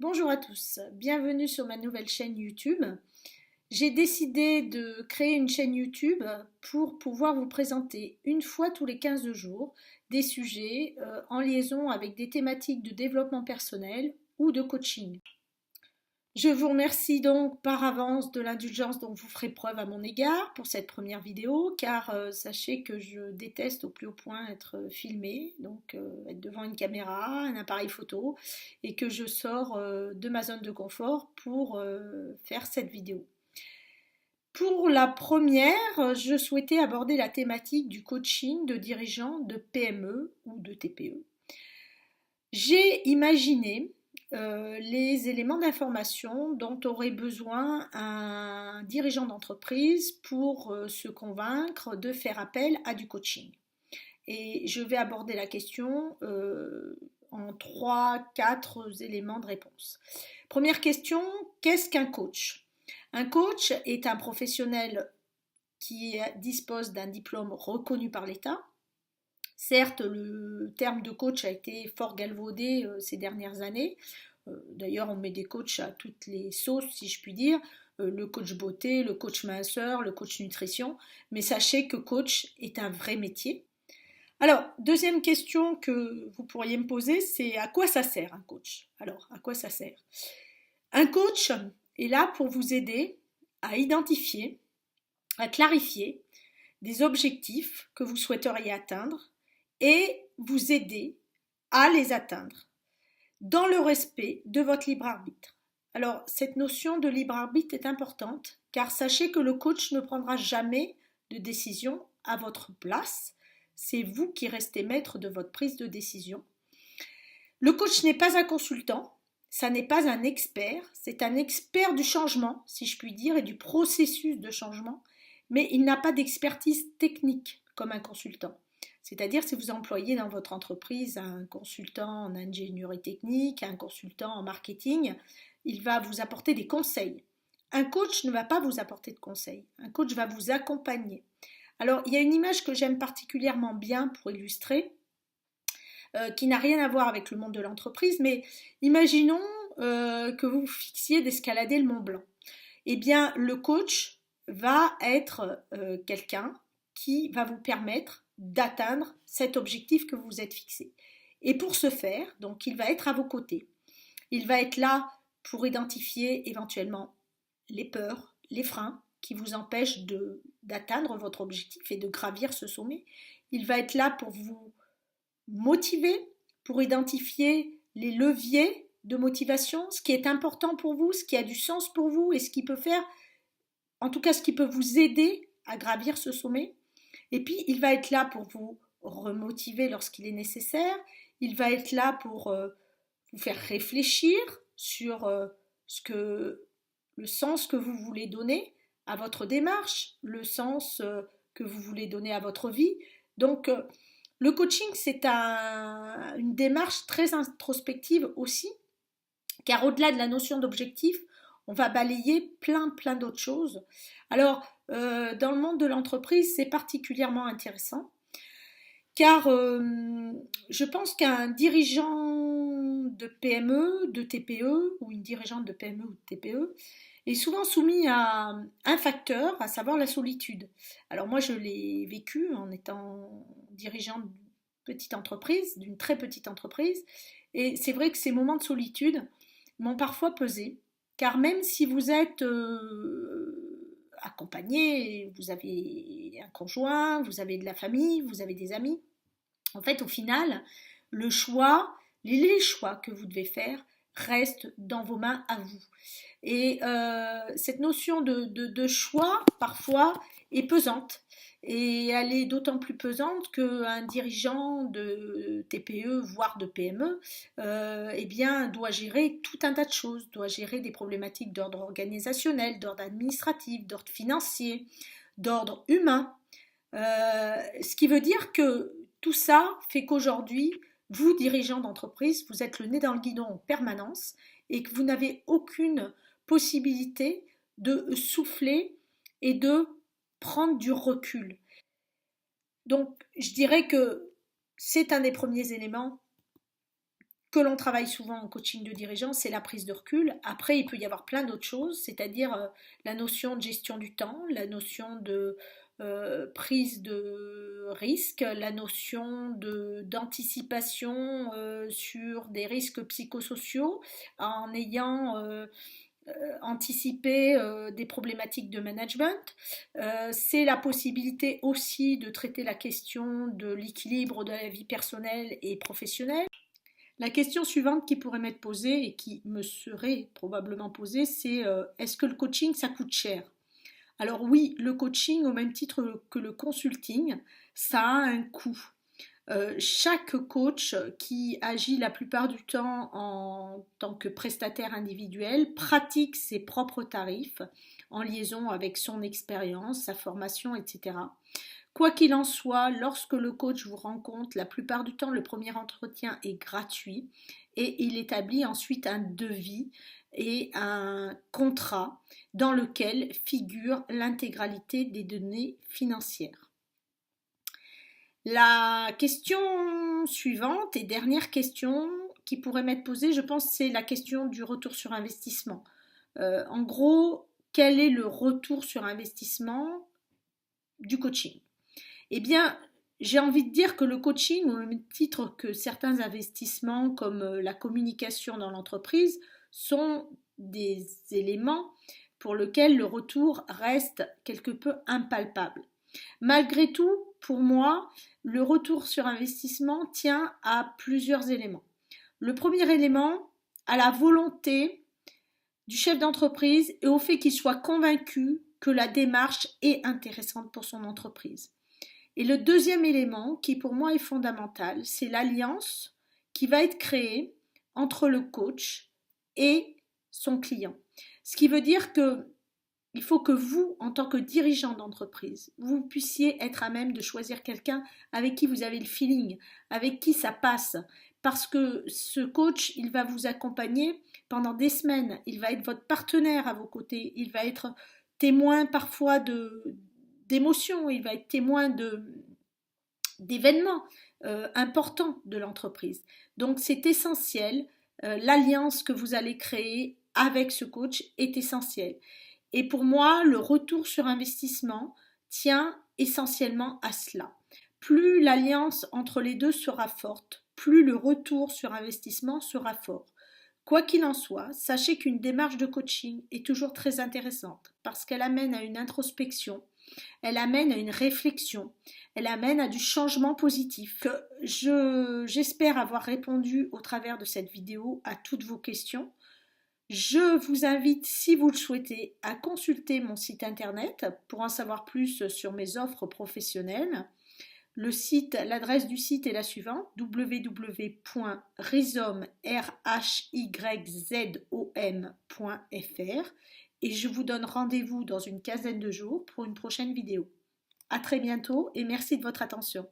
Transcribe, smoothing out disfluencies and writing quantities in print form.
Bonjour à tous, bienvenue sur ma nouvelle chaîne YouTube. J'ai décidé de créer une chaîne YouTube pour pouvoir vous présenter une fois tous les 15 jours des sujets en liaison avec des thématiques de développement personnel ou de coaching. Je vous remercie donc par avance de l'indulgence dont vous ferez preuve à mon égard pour cette première vidéo, car sachez que je déteste au plus haut point être filmée, donc être devant une caméra, un appareil photo, et que je sors de ma zone de confort pour faire cette vidéo. Pour la première, je souhaitais aborder la thématique du coaching de dirigeants de PME ou de TPE. J'ai imaginé les éléments d'information dont aurait besoin un dirigeant d'entreprise pour se convaincre de faire appel à du coaching. Et je vais aborder la question en 3-4 éléments de réponse. Première question, qu'est-ce qu'un coach? Un coach est un professionnel qui dispose d'un diplôme reconnu par l'État. Certes, le terme de coach a été fort galvaudé ces dernières années. D'ailleurs, on met des coachs à toutes les sauces, si je puis dire. Le coach beauté, le coach minceur, le coach nutrition. Mais sachez que coach est un vrai métier. Alors, deuxième question que vous pourriez me poser, c'est à quoi ça sert un coach? Alors, à quoi ça sert? Un coach est là pour vous aider à identifier, à clarifier des objectifs que vous souhaiteriez atteindre et vous aider à les atteindre dans le respect de votre libre arbitre. Alors, cette notion de libre arbitre est importante car sachez que le coach ne prendra jamais de décision à votre place. C'est vous qui restez maître de votre prise de décision. Le coach n'est pas un consultant, ça n'est pas un expert, c'est un expert du changement, si je puis dire, et du processus de changement, mais il n'a pas d'expertise technique comme un consultant. C'est-à-dire si vous employez dans votre entreprise un consultant en ingénierie technique, un consultant en marketing, il va vous apporter des conseils. Un coach ne va pas vous apporter de conseils, un coach va vous accompagner. Alors, il y a une image que j'aime particulièrement bien pour illustrer, qui n'a rien à voir avec le monde de l'entreprise, mais imaginons que vous fixiez d'escalader le Mont Blanc. Eh bien, le coach va être quelqu'un qui va vous permettre d'atteindre cet objectif que vous êtes fixé. Et pour ce faire, donc, il va être à vos côtés. Il va être là pour identifier éventuellement les peurs, les freins qui vous empêchent d'atteindre votre objectif et de gravir ce sommet. Il va être là pour vous motiver, pour identifier les leviers de motivation, ce qui est important pour vous, ce qui a du sens pour vous et ce qui peut faire, en tout cas ce qui peut vous aider à gravir ce sommet. Et puis il va être là pour vous remotiver lorsqu'il est nécessaire, il va être là pour vous faire réfléchir sur le sens que vous voulez donner à votre démarche, le sens que vous voulez donner à votre vie. Donc le coaching, c'est une démarche très introspective aussi, car au-delà de la notion d'objectif, on va balayer plein d'autres choses. Alors, dans le monde de l'entreprise, c'est particulièrement intéressant, car je pense qu'un dirigeant de PME, de TPE, ou une dirigeante de PME ou de TPE, est souvent soumis à un facteur, à savoir la solitude. Alors moi, je l'ai vécu en étant dirigeant d'une petite entreprise, d'une très petite entreprise, et c'est vrai que ces moments de solitude m'ont parfois pesé, car même si vous êtes accompagné, vous avez un conjoint, vous avez de la famille, vous avez des amis, en fait, au final, le choix, les choix que vous devez faire restent dans vos mains à vous. Et cette notion de choix, parfois, est pesante. Et elle est d'autant plus pesante qu'un dirigeant de TPE, voire de PME, eh bien, doit gérer tout un tas de choses, doit gérer des problématiques d'ordre organisationnel, d'ordre administratif, d'ordre financier, d'ordre humain. Ce qui veut dire que tout ça fait qu'aujourd'hui, vous, dirigeant d'entreprise, vous êtes le nez dans le guidon en permanence et que vous n'avez aucune possibilité de souffler et de prendre du recul. Donc, je dirais que c'est un des premiers éléments que l'on travaille souvent en coaching de dirigeants, c'est la prise de recul. Après, il peut y avoir plein d'autres choses, c'est-à-dire la notion de gestion du temps, la notion de prise de risque, la notion d'anticipation sur des risques psychosociaux en ayant anticiper des problématiques de management. C'est la possibilité aussi de traiter la question de l'équilibre de la vie personnelle et professionnelle. La question suivante qui pourrait m'être posée et qui me serait probablement posée, c'est est-ce que le coaching, ça coûte cher? Alors oui, le coaching, au même titre que le consulting, ça a un coût. Chaque coach qui agit la plupart du temps en tant que prestataire individuel pratique ses propres tarifs en liaison avec son expérience, sa formation, etc. Quoi qu'il en soit, lorsque le coach vous rencontre, la plupart du temps, le premier entretien est gratuit et il établit ensuite un devis et un contrat dans lequel figure l'intégralité des données financières. La question suivante et dernière question qui pourrait m'être posée, je pense, c'est la question du retour sur investissement. En gros, quel est le retour sur investissement du coaching? Eh bien, j'ai envie de dire que le coaching, au même titre que certains investissements comme la communication dans l'entreprise, sont des éléments pour lesquels le retour reste quelque peu impalpable. Malgré tout, pour moi, le retour sur investissement tient à plusieurs éléments. Le premier élément, à la volonté du chef d'entreprise et au fait qu'il soit convaincu que la démarche est intéressante pour son entreprise. Et le deuxième élément, qui pour moi est fondamental, c'est l'alliance qui va être créée entre le coach et son client. Ce qui veut dire que il faut que vous, en tant que dirigeant d'entreprise, vous puissiez être à même de choisir quelqu'un avec qui vous avez le feeling, avec qui ça passe. Parce que ce coach, il va vous accompagner pendant des semaines. Il va être votre partenaire à vos côtés. Il va être témoin parfois d'émotions. Il va être témoin d'événements importants de l'entreprise. Donc c'est essentiel. L'alliance que vous allez créer avec ce coach est essentielle. Et pour moi, le retour sur investissement tient essentiellement à cela. Plus l'alliance entre les deux sera forte, plus le retour sur investissement sera fort. Quoi qu'il en soit, sachez qu'une démarche de coaching est toujours très intéressante parce qu'elle amène à une introspection, elle amène à une réflexion, elle amène à du changement positif. J'espère avoir répondu au travers de cette vidéo à toutes vos questions. Je vous invite, si vous le souhaitez, à consulter mon site internet pour en savoir plus sur mes offres professionnelles. L'adresse du site est la suivante, www.rhizom.fr et je vous donne rendez-vous dans une quinzaine de jours pour une prochaine vidéo. À très bientôt et merci de votre attention.